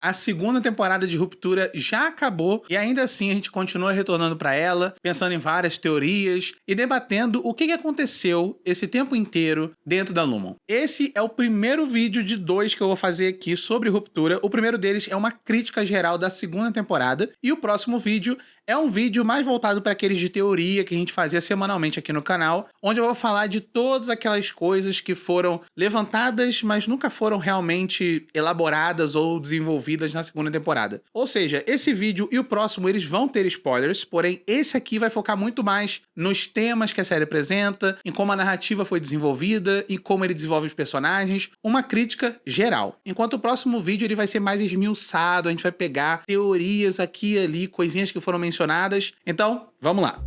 A segunda temporada de Ruptura já acabou e ainda assim a gente continua retornando para ela, pensando em várias teorias e debatendo o que aconteceu esse tempo inteiro dentro da Lumon. Esse é o primeiro vídeo de 2 que eu vou fazer aqui sobre Ruptura. O primeiro deles é uma crítica geral da segunda temporada e o próximo vídeo é um vídeo mais voltado para aqueles de teoria que a gente fazia semanalmente aqui no canal, onde eu vou falar de todas aquelas coisas que foram levantadas, mas nunca foram realmente elaboradas ou desenvolvidas na segunda temporada. Ou seja, esse vídeo e o próximo eles vão ter spoilers, porém esse aqui vai focar muito mais nos temas que a série apresenta, em como a narrativa foi desenvolvida e como ele desenvolve os personagens, uma crítica geral. Enquanto o próximo vídeo ele vai ser mais esmiuçado, a gente vai pegar teorias aqui e ali, coisinhas que foram mencionadas. Então, vamos lá.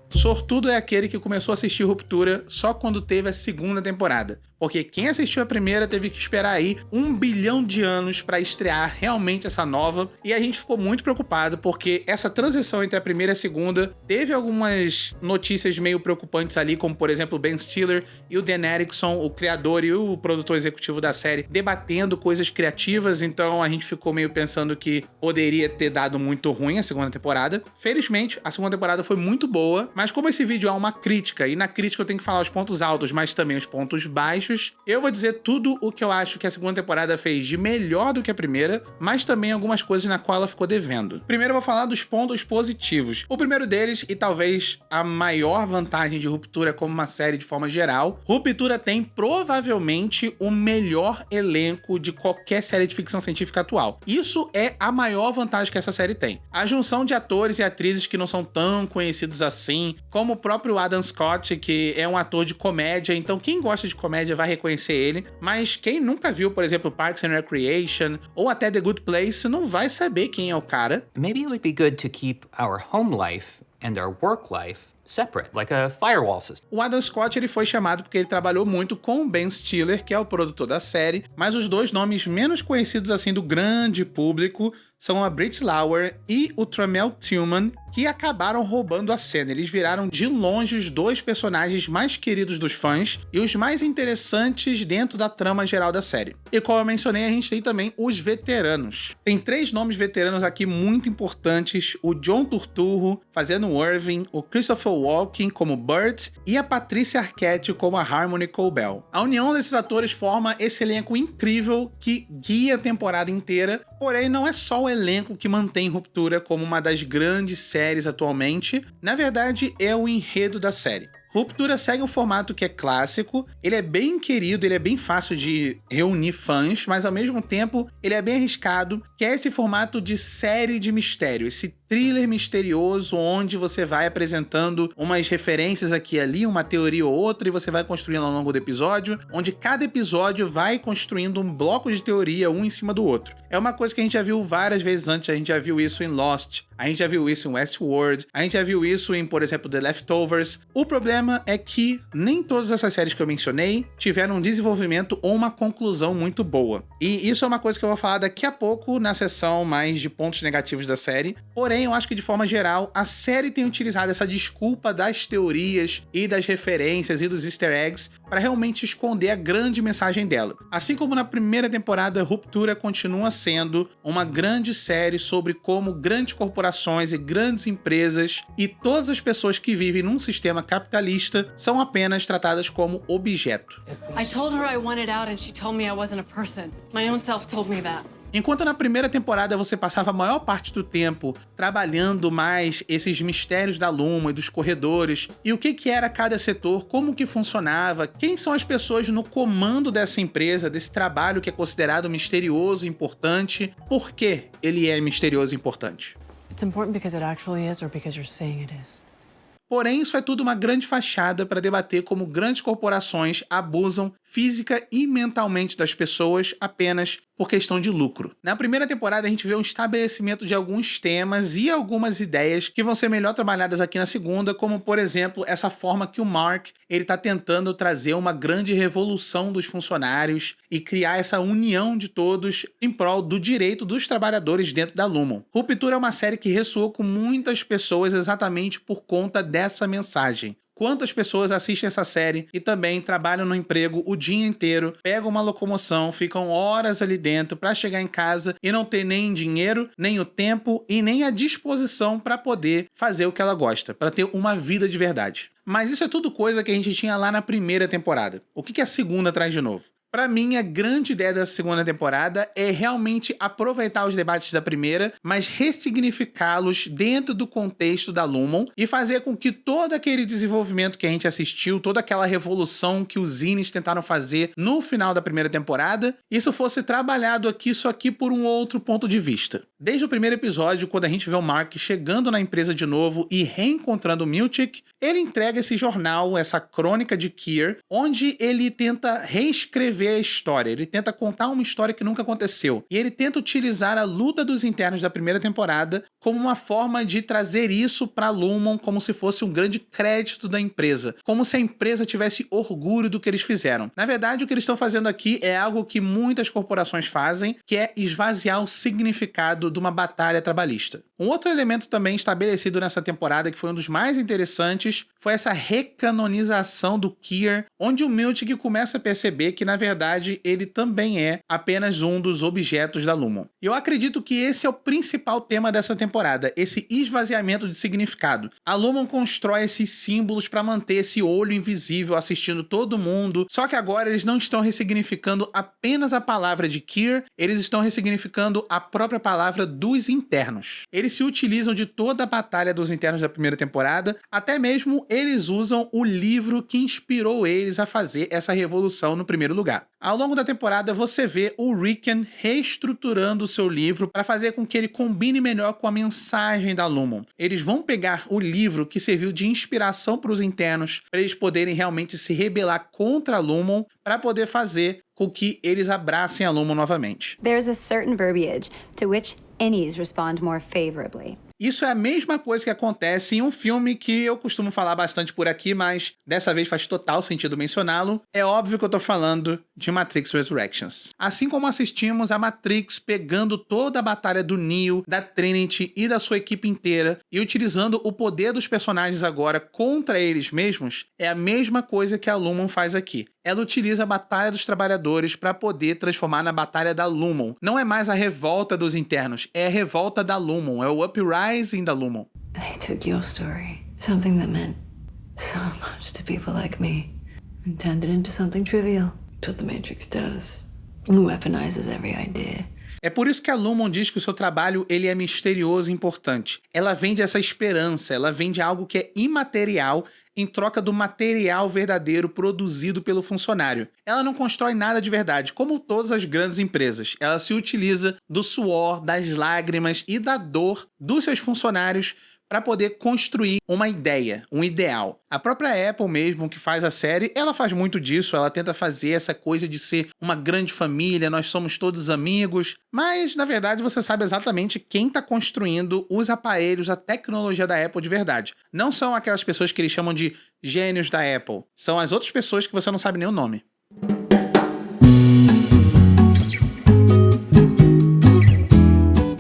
Sortudo é aquele que começou a assistir Ruptura só quando teve a segunda temporada. Porque quem assistiu a primeira teve que esperar aí 1 bilhão de anos para estrear realmente essa nova. E a gente ficou muito preocupado porque essa transição entre a primeira e a segunda teve algumas notícias meio preocupantes ali, como por exemplo o Ben Stiller e o Dan Erickson, o criador e o produtor executivo da série, debatendo coisas criativas. Então a gente ficou meio pensando que poderia ter dado muito ruim a segunda temporada. Felizmente, a segunda temporada foi muito boa, mas como esse vídeo é uma crítica, e na crítica eu tenho que falar os pontos altos, mas também os pontos baixos, eu vou dizer tudo o que eu acho que a segunda temporada fez de melhor do que a primeira, mas também algumas coisas na qual ela ficou devendo. Primeiro eu vou falar dos pontos positivos. O primeiro deles, e talvez a maior vantagem de Ruptura como uma série de forma geral, Ruptura tem provavelmente o melhor elenco de qualquer série de ficção científica atual. Isso é a maior vantagem que essa série tem. A junção de atores e atrizes que não são tão conhecidos assim, como o próprio Adam Scott, que é um ator de comédia, então quem gosta de comédia vai reconhecer ele, mas quem nunca viu, por exemplo, Parks and Recreation ou até The Good Place não vai saber quem é o cara. Maybe it would be good to keep our home life and our work life separate, like a firewall system. O Adam Scott ele foi chamado porque ele trabalhou muito com o Ben Stiller, que é o produtor da série, mas os dois nomes menos conhecidos assim do grande público são a Brit Lauer e o Tramell Tillman, que acabaram roubando a cena. Eles viraram de longe os 2 personagens mais queridos dos fãs e os mais interessantes dentro da trama geral da série. E como eu mencionei, a gente tem também os veteranos. Tem 3 nomes veteranos aqui muito importantes: o John Turturro fazendo o Irving, o Christopher Walken como Burt e a Patricia Arquette como a Harmony Corbell. A união desses atores forma esse elenco incrível que guia a temporada inteira, porém não é só o elenco que mantém Ruptura como uma das grandes séries atualmente. Na verdade, é o enredo da série. Ruptura segue um formato que é clássico, ele é bem querido, ele é bem fácil de reunir fãs, mas ao mesmo tempo ele é bem arriscado, que é esse formato de série de mistério, esse thriller misterioso onde você vai apresentando umas referências aqui e ali, uma teoria ou outra, e você vai construindo ao longo do episódio, onde cada episódio vai construindo um bloco de teoria um em cima do outro. É uma coisa que a gente já viu várias vezes antes, a gente já viu isso em Lost, a gente já viu isso em Westworld, a gente já viu isso em, por exemplo, The Leftovers. O problema é que nem todas essas séries que eu mencionei tiveram um desenvolvimento ou uma conclusão muito boa. E isso é uma coisa que eu vou falar daqui a pouco na sessão mais de pontos negativos da série. Porém, eu acho que de forma geral, a série tem utilizado essa desculpa das teorias e das referências e dos easter eggs para realmente esconder a grande mensagem dela. Assim como na primeira temporada, Ruptura continua sendo uma grande série sobre como grandes corporações e grandes empresas e todas as pessoas que vivem num sistema capitalista são apenas tratadas como objeto. I told her I wanted out and she told me I wasn't a person. My own self told me that. Enquanto na primeira temporada você passava a maior parte do tempo trabalhando mais esses mistérios da Luma e dos corredores, e o que era cada setor, como que funcionava, quem são as pessoas no comando dessa empresa, desse trabalho que é considerado misterioso e importante, por que ele é misterioso e importante? It's important because it actually is or because you're saying it is. Porém, isso é tudo uma grande fachada para debater como grandes corporações abusam física e mentalmente das pessoas apenas por questão de lucro. Na primeira temporada, a gente vê um estabelecimento de alguns temas e algumas ideias que vão ser melhor trabalhadas aqui na segunda, como, por exemplo, essa forma que o Mark ele tá tentando trazer uma grande revolução dos funcionários e criar essa união de todos em prol do direito dos trabalhadores dentro da Lumon. Ruptura é uma série que ressoou com muitas pessoas exatamente por conta dessa mensagem. quantas pessoas assistem essa série e também trabalham no emprego o dia inteiro, pegam uma locomoção, ficam horas ali dentro para chegar em casa e não ter nem dinheiro, nem o tempo e nem a disposição para poder fazer o que ela gosta, para ter uma vida de verdade. Mas isso é tudo coisa que a gente tinha lá na primeira temporada. O que a segunda traz de novo? Pra mim, a grande ideia dessa segunda temporada é realmente aproveitar os debates da primeira, mas ressignificá-los dentro do contexto da Lumon e fazer com que todo aquele desenvolvimento que a gente assistiu, toda aquela revolução que os zines tentaram fazer no final da primeira temporada, isso fosse trabalhado aqui, só que por um outro ponto de vista. Desde o primeiro episódio, quando a gente vê o Mark chegando na empresa de novo e reencontrando o Milchick, ele entrega esse jornal, essa crônica de Keir, onde ele tenta reescrever a história, ele tenta contar uma história que nunca aconteceu. E ele tenta utilizar a luta dos internos da primeira temporada como uma forma de trazer isso para Lumon como se fosse um grande crédito da empresa, como se a empresa tivesse orgulho do que eles fizeram. Na verdade, o que eles estão fazendo aqui é algo que muitas corporações fazem, que é esvaziar o significado de uma batalha trabalhista. Um outro elemento também estabelecido nessa temporada, que foi um dos mais interessantes, foi essa recanonização do Keir, onde o Milchick começa a perceber que, na verdade, ele também é apenas um dos objetos da Lumon. E eu acredito que esse é o principal tema dessa temporada, esse esvaziamento de significado. A Lumon constrói esses símbolos para manter esse olho invisível assistindo todo mundo, só que agora eles não estão ressignificando apenas a palavra de Keir, eles estão ressignificando a própria palavra dos internos. Eles se utilizam de toda a batalha dos internos da primeira temporada, até mesmo eles usam o livro que inspirou eles a fazer essa revolução no primeiro lugar. Ao longo da temporada, você vê o Rickon reestruturando o seu livro para fazer com que ele combine melhor com a mensagem da Lumon. Eles vão pegar o livro que serviu de inspiração para os internos, para eles poderem realmente se rebelar contra a Lumon, para poder fazer com que eles abracem a Lumon novamente. There's a certain verbiage to which Innies respond more favorably. Isso é a mesma coisa que acontece em um filme que eu costumo falar bastante por aqui, mas dessa vez faz total sentido mencioná-lo. É óbvio que eu tô falando de Matrix Resurrections. Assim como assistimos a Matrix pegando toda a batalha do Neo, da Trinity e da sua equipe inteira e utilizando o poder dos personagens agora contra eles mesmos, é a mesma coisa que a Lumon faz aqui. Ela utiliza a Batalha dos Trabalhadores para poder transformar na Batalha da Lumon. Não é mais a revolta dos internos, é a revolta da Lumon, é o uprising da Lumon. They took your story, something that meant so much to people like me, and turned it into something trivial. That's what the Matrix does. It weaponizes every idea. É por isso que a Lumon diz que o seu trabalho ele é misterioso e importante. Ela vende essa esperança, ela vende algo que é imaterial em troca do material verdadeiro produzido pelo funcionário. Ela não constrói nada de verdade, como todas as grandes empresas. Ela se utiliza do suor, das lágrimas e da dor dos seus funcionários para poder construir uma ideia, um ideal. A própria Apple mesmo, que faz a série, ela faz muito disso, ela tenta fazer essa coisa de ser uma grande família, nós somos todos amigos, mas na verdade você sabe exatamente quem está construindo os aparelhos, a tecnologia da Apple de verdade. Não são aquelas pessoas que eles chamam de gênios da Apple, são as outras pessoas que você não sabe nem o nome.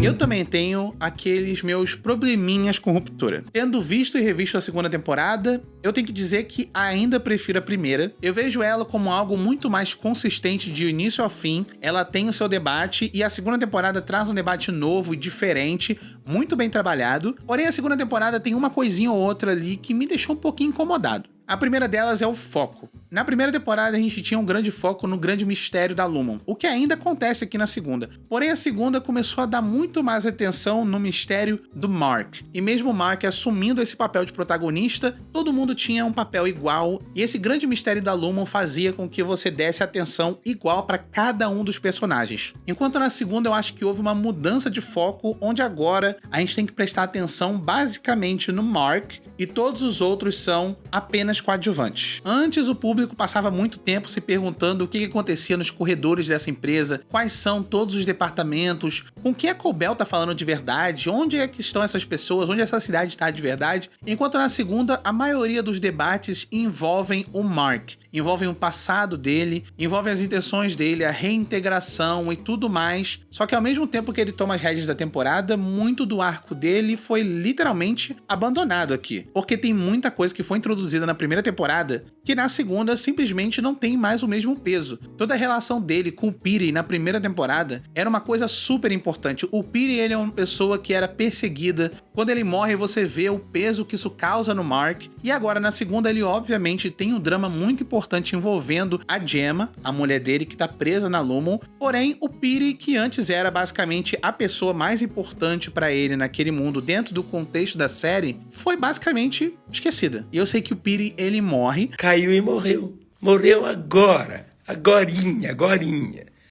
Eu também tenho aqueles meus probleminhas com ruptura. Tendo visto e revisto a segunda temporada, eu tenho que dizer que ainda prefiro a primeira. Eu vejo ela como algo muito mais consistente de início ao fim. Ela tem o seu debate e a segunda temporada traz um debate novo e diferente, muito bem trabalhado. Porém, a segunda temporada tem uma coisinha ou outra ali que me deixou um pouquinho incomodado. A primeira delas é o foco. Na primeira temporada a gente tinha um grande foco no grande mistério da Lumon, o que ainda acontece aqui na segunda. Porém a segunda começou a dar muito mais atenção no mistério do Mark. E mesmo o Mark assumindo esse papel de protagonista, todo mundo tinha um papel igual e esse grande mistério da Lumon fazia com que você desse atenção igual para cada um dos personagens. Enquanto na segunda eu acho que houve uma mudança de foco, onde agora a gente tem que prestar atenção basicamente no Mark e todos os outros são apenas coadjuvantes. Antes o público passava muito tempo se perguntando o que acontecia nos corredores dessa empresa, quais são todos os departamentos, com quem a Cobell tá falando de verdade, onde é que estão essas pessoas, onde essa cidade está de verdade, enquanto na segunda a maioria dos debates envolvem o Mark. envolvem o passado dele, envolvem as intenções dele, a reintegração e tudo mais. Só que ao mesmo tempo que ele toma as rédeas da temporada, muito do arco dele foi literalmente abandonado aqui. Porque tem muita coisa que foi introduzida na primeira temporada que na segunda simplesmente não tem mais o mesmo peso. Toda a relação dele com o Piri na primeira temporada era uma coisa super importante. O Piri, ele é uma pessoa que era perseguida. Quando ele morre, você vê o peso que isso causa no Mark. E agora, na segunda, ele obviamente tem um drama muito importante envolvendo a Gemma, a mulher dele que tá presa na Lumon. Porém, o Piri, que antes era basicamente a pessoa mais importante pra ele naquele mundo, dentro do contexto da série, foi basicamente esquecida. E eu sei que o Piri, ele morre. Caiu e morreu. Morreu agora. Agorinha.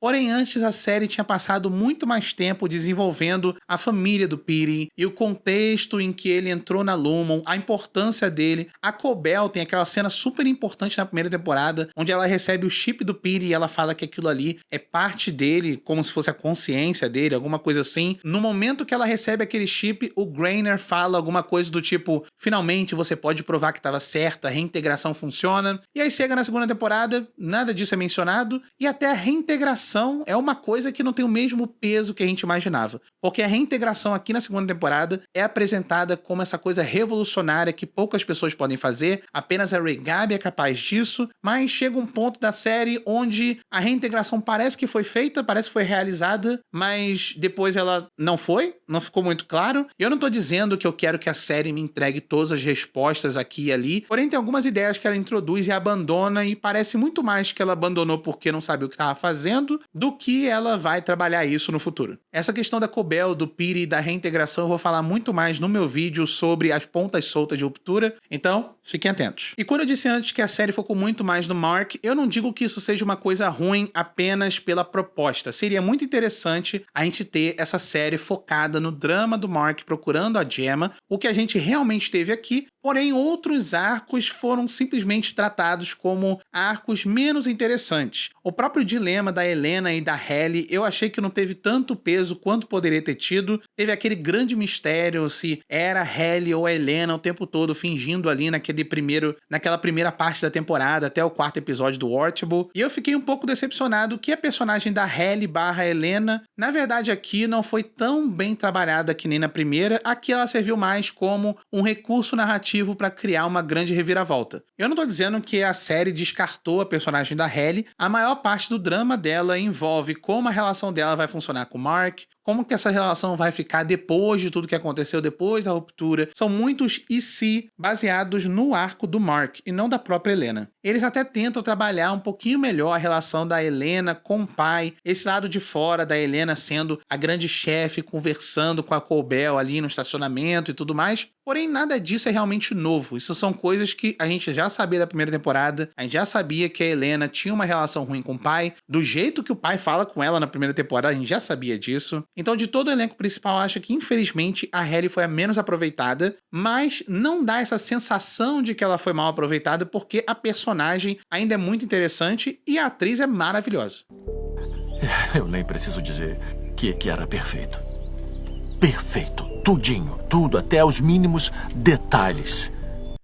Porém, antes a série tinha passado muito mais tempo desenvolvendo a família do Piri e o contexto em que ele entrou na Lumon, a importância dele. A Cobell tem aquela cena super importante na primeira temporada, onde ela recebe o chip do Piri e ela fala que aquilo ali é parte dele, como se fosse a consciência dele, alguma coisa assim. No momento que ela recebe aquele chip, o Grainer fala alguma coisa do tipo: finalmente você pode provar que estava certa, a reintegração funciona. E aí chega na segunda temporada, nada disso é mencionado, e até a reintegração é uma coisa que não tem o mesmo peso que a gente imaginava. Porque a reintegração aqui na segunda temporada é apresentada como essa coisa revolucionária que poucas pessoas podem fazer, apenas a Ray Gabi é capaz disso, mas chega um ponto da série onde a reintegração parece que foi feita, parece que foi realizada, mas depois ela não foi, não ficou muito claro. E eu não tô dizendo que eu quero que a série me entregue todas as respostas aqui e ali, porém tem algumas ideias que ela introduz e abandona, e parece muito mais que ela abandonou porque não sabia o que estava fazendo, do que ela vai trabalhar isso no futuro. Essa questão da Cobell, do Piri e da reintegração eu vou falar muito mais no meu vídeo sobre as pontas soltas de Ruptura, então fiquem atentos. E quando eu disse antes que a série focou muito mais no Mark, eu não digo que isso seja uma coisa ruim apenas pela proposta. Seria muito interessante a gente ter essa série focada no drama do Mark procurando a Gemma, o que a gente realmente teve aqui. Porém, outros arcos foram simplesmente tratados como arcos menos interessantes. O próprio dilema da Helena e da Halle, eu achei que não teve tanto peso quanto poderia ter tido. Teve aquele grande mistério se era a Halle ou a Helena o tempo todo fingindo ali naquela primeira parte da temporada, até o 4º episódio do Watchable. E eu fiquei um pouco decepcionado que a personagem da Halle / Helena, na verdade aqui não foi tão bem trabalhada que nem na primeira. Aqui ela serviu mais como um recurso narrativo para criar uma grande reviravolta. Eu não tô dizendo que a série descartou a personagem da Halle, a maior parte do drama dela envolve como a relação dela vai funcionar com o Mark, como que essa relação vai ficar depois de tudo que aconteceu, depois da ruptura. São muitos e se baseados no arco do Mark e não da própria Helena. Eles até tentam trabalhar um pouquinho melhor a relação da Helena com o pai, esse lado de fora da Helena sendo a grande chefe, conversando com a Cobell ali no estacionamento e tudo mais. Porém, nada disso é realmente novo. Isso são coisas que a gente já sabia da primeira temporada. A gente já sabia que a Helena tinha uma relação ruim com o pai. Do jeito que o pai fala com ela na primeira temporada, a gente já sabia disso. Então, de todo o elenco principal, eu acho que, infelizmente, a Halle foi a menos aproveitada. Mas não dá essa sensação de que ela foi mal aproveitada, porque a personagem ainda é muito interessante e a atriz é maravilhosa. Eu nem preciso dizer que era perfeito. Perfeito. Tudinho. Tudo, até os mínimos detalhes.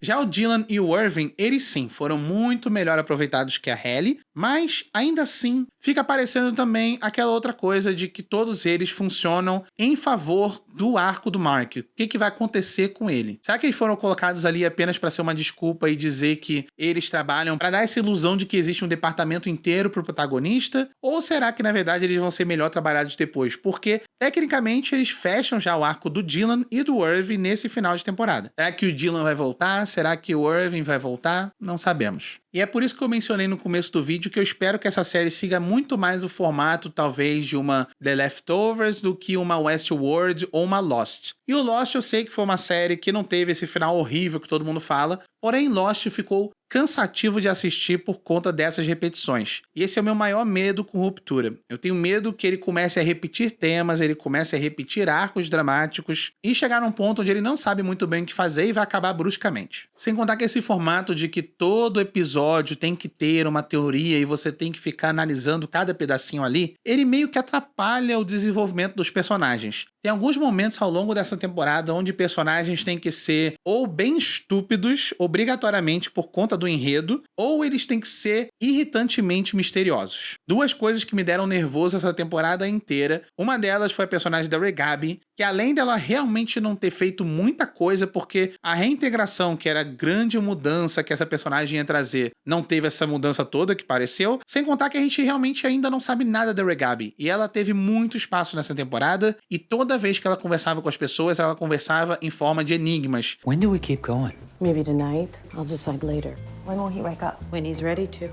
Já o Dylan e o Irving, eles sim, foram muito melhor aproveitados que a Halle, mas ainda assim fica aparecendo também aquela outra coisa de que todos eles funcionam em favor do arco do Mark. O que vai acontecer com ele? Será que eles foram colocados ali apenas para ser uma desculpa e dizer que eles trabalham para dar essa ilusão de que existe um departamento inteiro pro protagonista? Ou será que na verdade eles vão ser melhor trabalhados depois? Porque tecnicamente eles fecham já o arco do Dylan e do Irving nesse final de temporada. Será que o Dylan vai voltar? Será que o Irving vai voltar? Não sabemos. E é por isso que eu mencionei no começo do vídeo que eu espero que essa série siga muito mais o formato, talvez, de uma The Leftovers do que uma Westworld ou uma Lost. E o Lost eu sei que foi uma série que não teve esse final horrível que todo mundo fala, porém Lost ficou cansativo de assistir por conta dessas repetições. E esse é o meu maior medo com Ruptura. Eu tenho medo que ele comece a repetir temas, ele comece a repetir arcos dramáticos e chegar num ponto onde ele não sabe muito bem o que fazer e vai acabar bruscamente. Sem contar que esse formato de que todo episódio tem que ter uma teoria e você tem que ficar analisando cada pedacinho ali, ele meio que atrapalha o desenvolvimento dos personagens. Tem alguns momentos ao longo dessa temporada onde personagens têm que ser ou bem estúpidos ou obrigatoriamente por conta do enredo, ou eles têm que ser irritantemente misteriosos. Duas coisas que me deram nervoso essa temporada inteira. Uma delas foi a personagem da Regabi, que além dela realmente não ter feito muita coisa, porque a reintegração, que era a grande mudança que essa personagem ia trazer, não teve essa mudança toda que pareceu, sem contar que a gente realmente ainda não sabe nada da Regabi. E ela teve muito espaço nessa temporada, e toda vez que ela conversava com as pessoas, ela conversava em forma de enigmas. When do we keep going? Maybe tonight. I'll decide later. When will he wake up? When he's ready to.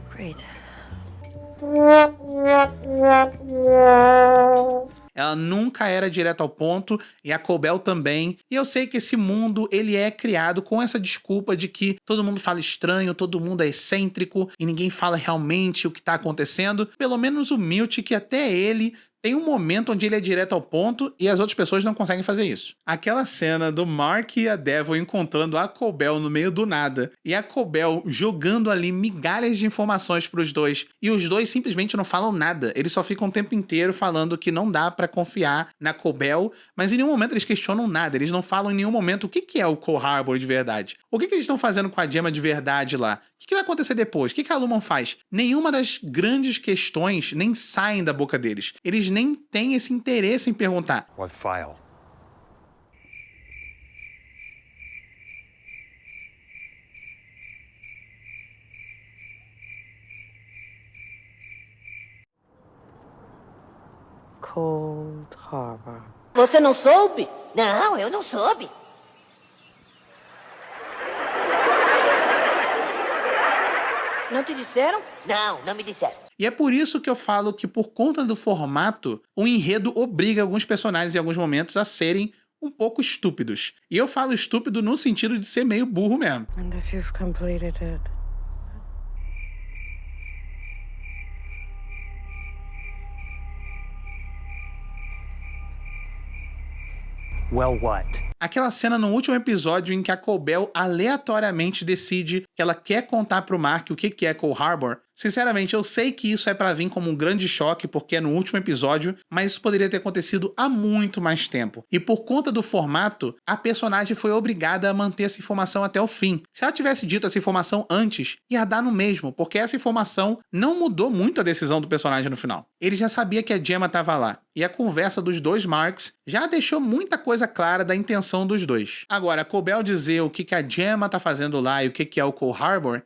Great. Ela nunca era direto ao ponto, e a Cobell também. E eu sei que esse mundo, ele é criado com essa desculpa de que todo mundo fala estranho, todo mundo é excêntrico, e ninguém fala realmente o que tá acontecendo. Pelo menos o Milt, que até ele tem um momento onde ele é direto ao ponto e as outras pessoas não conseguem fazer isso. Aquela cena do Mark e a Devil encontrando a Cobell no meio do nada e a Cobell jogando ali migalhas de informações pros dois e os dois simplesmente não falam nada. Eles só ficam o tempo inteiro falando que não dá pra confiar na Cobell, mas em nenhum momento eles questionam nada. Eles não falam em nenhum momento o que é o Cole Harbor de verdade. O que eles estão fazendo com a Gemma de verdade lá? O que vai acontecer depois? O que a Lumon faz? Nenhuma das grandes questões nem saem da boca deles. Eles nem têm esse interesse em perguntar. What file? Cold Harbor. Você não soube? Não, eu não soube. Não te disseram? Não, não me disseram. E é por isso que eu falo que, por conta do formato, o enredo obriga alguns personagens em alguns momentos a serem um pouco estúpidos. E eu falo estúpido no sentido de ser meio burro mesmo. And if you've completed it. Well, what? Aquela cena no último episódio em que a Cobell aleatoriamente decide que ela quer contar pro Mark o que é Cole Harbor. Sinceramente, eu sei que isso é pra vir como um grande choque porque é no último episódio, mas isso poderia ter acontecido há muito mais tempo. E por conta do formato, a personagem foi obrigada a manter essa informação até o fim. Se ela tivesse dito essa informação antes, ia dar no mesmo, porque essa informação não mudou muito a decisão do personagem no final. Ele já sabia que a Gemma tava lá, e a conversa dos dois Marks já deixou muita coisa clara da intenção dos dois. Agora, a Cobell dizer o que a Gemma tá fazendo lá e o que é o Cole Harbor,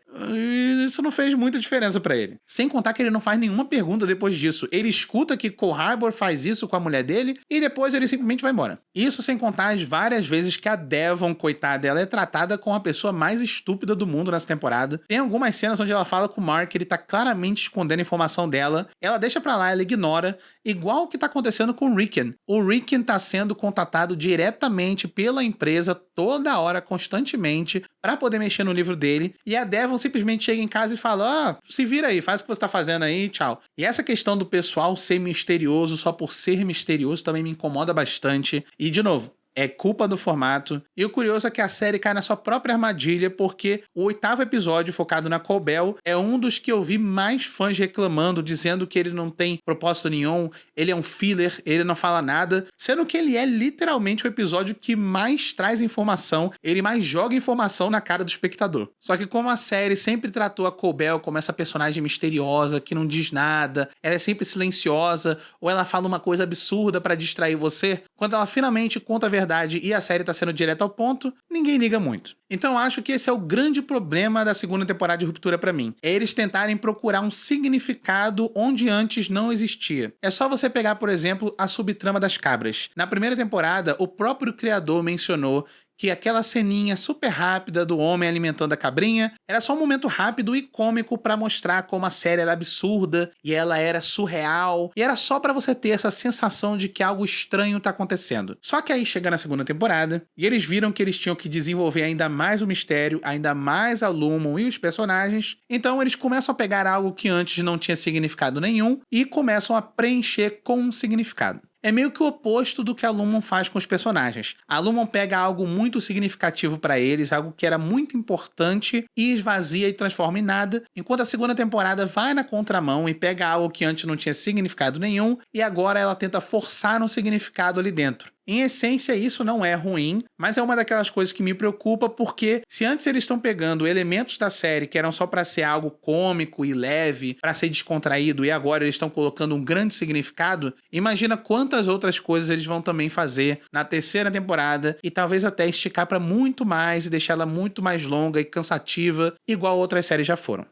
isso não fez muita diferença pra ele. Sem contar que ele não faz nenhuma pergunta depois disso. Ele escuta que Cole Harbor faz isso com a mulher dele e depois ele simplesmente vai embora. Isso sem contar as várias vezes que a Devon, coitada, ela é tratada como a pessoa mais estúpida do mundo nessa temporada. Tem algumas cenas onde ela fala com o Mark, ele tá claramente escondendo a informação dela. Ela deixa pra lá, ela ignora, igual o que tá acontecendo com o Rickon. O Rickon tá sendo contatado diretamente pela empresa toda hora, constantemente, pra poder mexer no livro dele. E a Devon simplesmente chega em casa e fala, se vira aí, faz o que você tá fazendo aí, tchau. E essa questão do pessoal ser misterioso só por ser misterioso também me incomoda bastante. E, de novo, é culpa do formato. E o curioso é que a série cai na sua própria armadilha, porque o 8º episódio, focado na Cobell, é um dos que eu vi mais fãs reclamando, dizendo que ele não tem propósito nenhum, ele é um filler, ele não fala nada, sendo que ele é literalmente o episódio que mais traz informação, ele mais joga informação na cara do espectador. Só que como a série sempre tratou a Cobell como essa personagem misteriosa, que não diz nada, ela é sempre silenciosa, ou ela fala uma coisa absurda pra distrair você, quando ela finalmente conta a verdade e a série tá sendo direto ao ponto, ninguém liga muito. Então eu acho que esse é o grande problema da segunda temporada de Ruptura pra mim. É eles tentarem procurar um significado onde antes não existia. É só você pegar, por exemplo, a subtrama das cabras. Na primeira temporada, o próprio criador mencionou que aquela ceninha super rápida do homem alimentando a cabrinha era só um momento rápido e cômico pra mostrar como a série era absurda e ela era surreal, e era só pra você ter essa sensação de que algo estranho tá acontecendo. Só que aí chega na segunda temporada e eles viram que eles tinham que desenvolver ainda mais o mistério, ainda mais a Lumon e os personagens, então eles começam a pegar algo que antes não tinha significado nenhum e começam a preencher com um significado. É meio que o oposto do que a Lumon faz com os personagens. A Lumon pega algo muito significativo pra eles, algo que era muito importante, e esvazia e transforma em nada, enquanto a segunda temporada vai na contramão e pega algo que antes não tinha significado nenhum, e agora ela tenta forçar um significado ali dentro. Em essência, isso não é ruim, mas é uma daquelas coisas que me preocupa porque se antes eles estão pegando elementos da série que eram só pra ser algo cômico e leve, pra ser descontraído, e agora eles estão colocando um grande significado, imagina quantas outras coisas eles vão também fazer na terceira temporada e talvez até esticar pra muito mais e deixar ela muito mais longa e cansativa, igual outras séries já foram.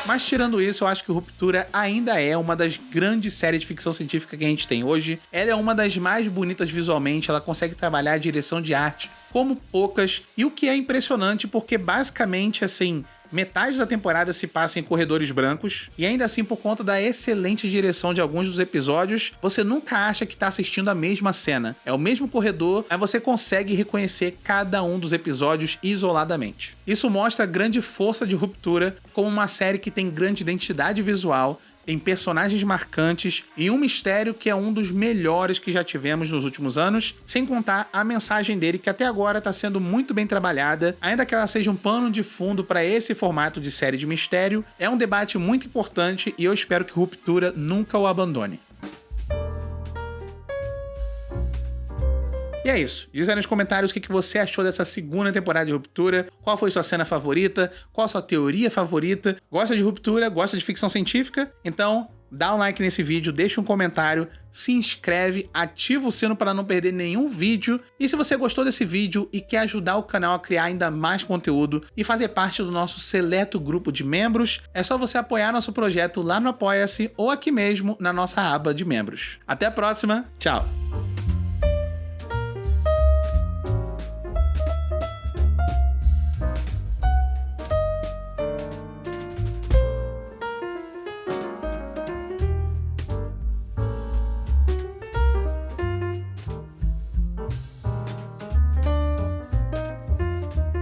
Mas tirando isso, eu acho que Ruptura ainda é uma das grandes séries de ficção científica que a gente tem hoje. Ela é uma das mais bonitas visualmente, ela consegue trabalhar a direção de arte como poucas, e o que é impressionante porque basicamente, assim, metade da temporada se passa em corredores brancos, e ainda assim, por conta da excelente direção de alguns dos episódios, você nunca acha que tá assistindo a mesma cena. É o mesmo corredor, mas você consegue reconhecer cada um dos episódios isoladamente. Isso mostra a grande força de Ruptura como uma série que tem grande identidade visual, tem personagens marcantes e um mistério que é um dos melhores que já tivemos nos últimos anos, sem contar a mensagem dele que até agora está sendo muito bem trabalhada, ainda que ela seja um pano de fundo para esse formato de série de mistério. É um debate muito importante e eu espero que Ruptura nunca o abandone. E é isso. Diz aí nos comentários o que você achou dessa segunda temporada de Ruptura, qual foi sua cena favorita, qual sua teoria favorita, gosta de Ruptura, gosta de ficção científica? Então, dá um like nesse vídeo, deixa um comentário, se inscreve, ativa o sino para não perder nenhum vídeo. E se você gostou desse vídeo e quer ajudar o canal a criar ainda mais conteúdo e fazer parte do nosso seleto grupo de membros, é só você apoiar nosso projeto lá no Apoia-se ou aqui mesmo na nossa aba de membros. Até a próxima, tchau!